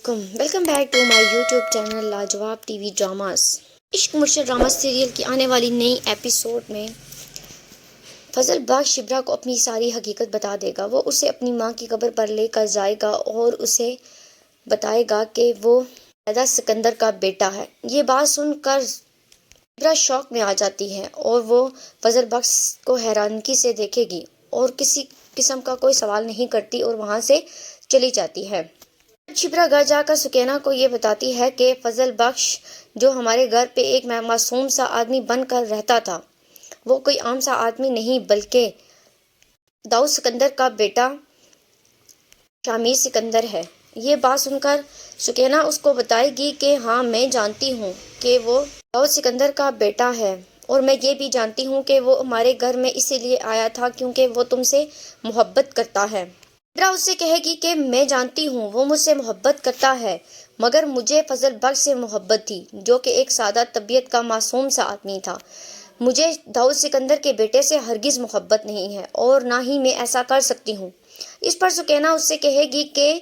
علیکم، welcome back to my YouTube channel Lajawab T V dramas. Ishq Murshid drama serial کی آنے والی نئی ایپیسوڈ میں فضل بخش شبرا کو اپنی ساری حقیقت بتا دے گا۔ وہ اسے اپنی ماں کی قبر پر لے کر جائے گا اور اسے بتائے گا کہ وہ زبیدہ سکندر کا بیٹا ہے۔ یہ بات سن کر شبرا شوق میں آ جاتی ہے اور وہ فضل بخش کو حیرانگی سے دیکھے گی اور کسی قسم کا کوئی سوال نہیں کرتی اور وہاں سے چلی جاتی ہے۔ شبرا گھر جا کر سکینہ کو یہ بتاتی ہے کہ فضل بخش جو ہمارے گھر پہ ایک معصوم سا آدمی بن کر رہتا تھا، وہ کوئی عام سا آدمی نہیں بلکہ داؤد سکندر کا بیٹا شامیر سکندر ہے۔ یہ بات سن کر سکینہ اس کو بتائے گی کہ ہاں، میں جانتی ہوں کہ وہ داؤد سکندر کا بیٹا ہے اور میں یہ بھی جانتی ہوں کہ وہ ہمارے گھر میں اسی لیے آیا تھا کیونکہ وہ تم سے محبت کرتا ہے۔ شبرا اس سے کہے گی کہ میں جانتی ہوں وہ مجھ سے محبت کرتا ہے، مگر مجھے فضل بخش سے محبت تھی جو کہ ایک سادہ طبیعت کا معصوم سا آدمی تھا۔ مجھے داؤد سکندر کے بیٹے سے ہرگز محبت نہیں ہے اور نہ ہی میں ایسا کر سکتی ہوں۔ اس پر سکینہ اس سے کہے گی کہ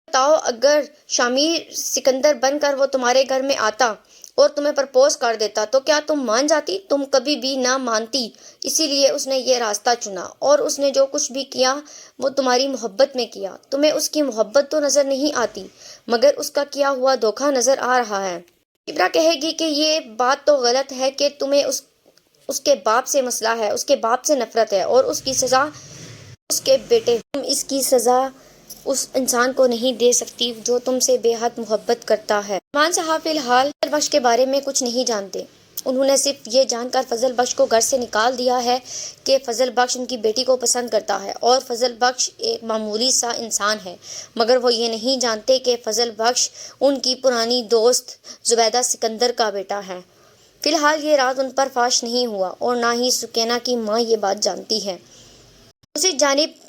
بتاؤ، اگر شامیر سکندر بن کر وہ تمہارے گھر میں آتا اور تمہیں پرپوز کر دیتا تو کیا تم مان جاتی؟ تم کبھی بھی نہ مانتی، اسی لیے اس نے یہ راستہ چنا اور اس نے جو کچھ بھی کیا وہ تمہاری محبت میں کیا۔ تمہیں اس کی محبت تو نظر نہیں آتی مگر اس کا کیا ہوا دھوکہ نظر آ رہا ہے۔ شبرا کہے گی کہ یہ بات تو غلط ہے کہ تمہیں اس کے باپ سے مسئلہ ہے، اس کے باپ سے نفرت ہے اور اس کی سزا اس کے بیٹے۔ تم اس کی سزا اس انسان کو نہیں دے سکتی جو تم سے بے حد محبت کرتا ہے۔ رحمان صاحب فی الحال فضل بخش کے بارے میں کچھ نہیں جانتے۔ انہوں نے صرف یہ جان کر فضل بخش کو گھر سے نکال دیا ہے کہ فضل بخش ان کی بیٹی کو پسند کرتا ہے اور فضل بخش ایک معمولی سا انسان ہے، مگر وہ یہ نہیں جانتے کہ فضل بخش ان کی پرانی دوست زبیدہ سکندر کا بیٹا ہے۔ فی الحال یہ راز ان پر فاش نہیں ہوا اور نہ ہی سکینہ کی ماں یہ بات جانتی ہے۔ دوسری جانب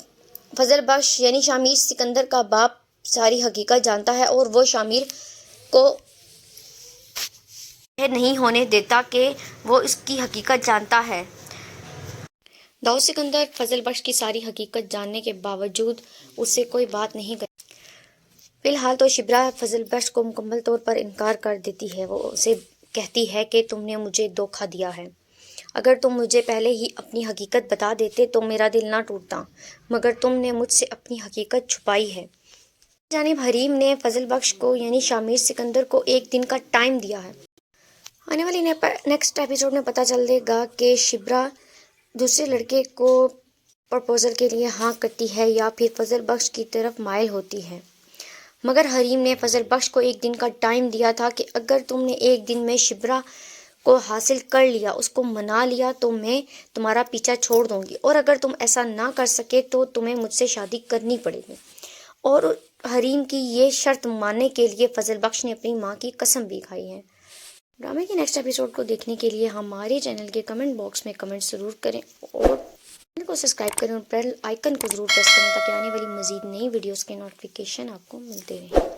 فضل بخش یعنی شامیر سکندر کا باپ ساری حقیقت جانتا ہے اور وہ شامیر کو ظاہر نہیں ہونے دیتا کہ وہ اس کی حقیقت جانتا ہے۔ داؤد سکندر فضل بخش کی ساری حقیقت جاننے کے باوجود اس سے کوئی بات نہیں کرتا۔ فی الحال تو شبرا فضل بخش کو مکمل طور پر انکار کر دیتی ہے۔ وہ اسے کہتی ہے کہ تم نے مجھے دھوکہ دیا ہے۔ اگر تم مجھے پہلے ہی اپنی حقیقت بتا دیتے تو میرا دل نہ ٹوٹتا، مگر تم نے مجھ سے اپنی حقیقت چھپائی ہے۔ جانب حریم نے فضل بخش کو یعنی شامیر سکندر کو ایک دن کا ٹائم دیا ہے۔ آنے والی نیکسٹ ایپیسوڈ میں پتہ چلے گا کہ شبرا دوسرے لڑکے کو پرپوزل کے لیے ہاں کرتی ہے یا پھر فضل بخش کی طرف مائل ہوتی ہے۔ مگر حریم نے فضل بخش کو ایک دن کا ٹائم دیا تھا کہ اگر تم نے ایک دن میں شبرا کو حاصل کر لیا، اس کو منا لیا تو میں تمہارا پیچھا چھوڑ دوں گی، اور اگر تم ایسا نہ کر سکے تو تمہیں مجھ سے شادی کرنی پڑے گی۔ اور حریم کی یہ شرط ماننے کے لیے فضل بخش نے اپنی ماں کی قسم بھی کھائی ہے۔ ڈرامے کی نیکسٹ ایپیسوڈ کو دیکھنے کے لیے ہمارے چینل کے کمنٹ باکس میں کمنٹ ضرور کریں اور چینل کو سبسکرائب کریں اور بیل آئیکن کو ضرور پریس کریں تاکہ آنے والی مزید نئی ویڈیوز کے نوٹیفیکیشن آپ کو ملتے رہیں۔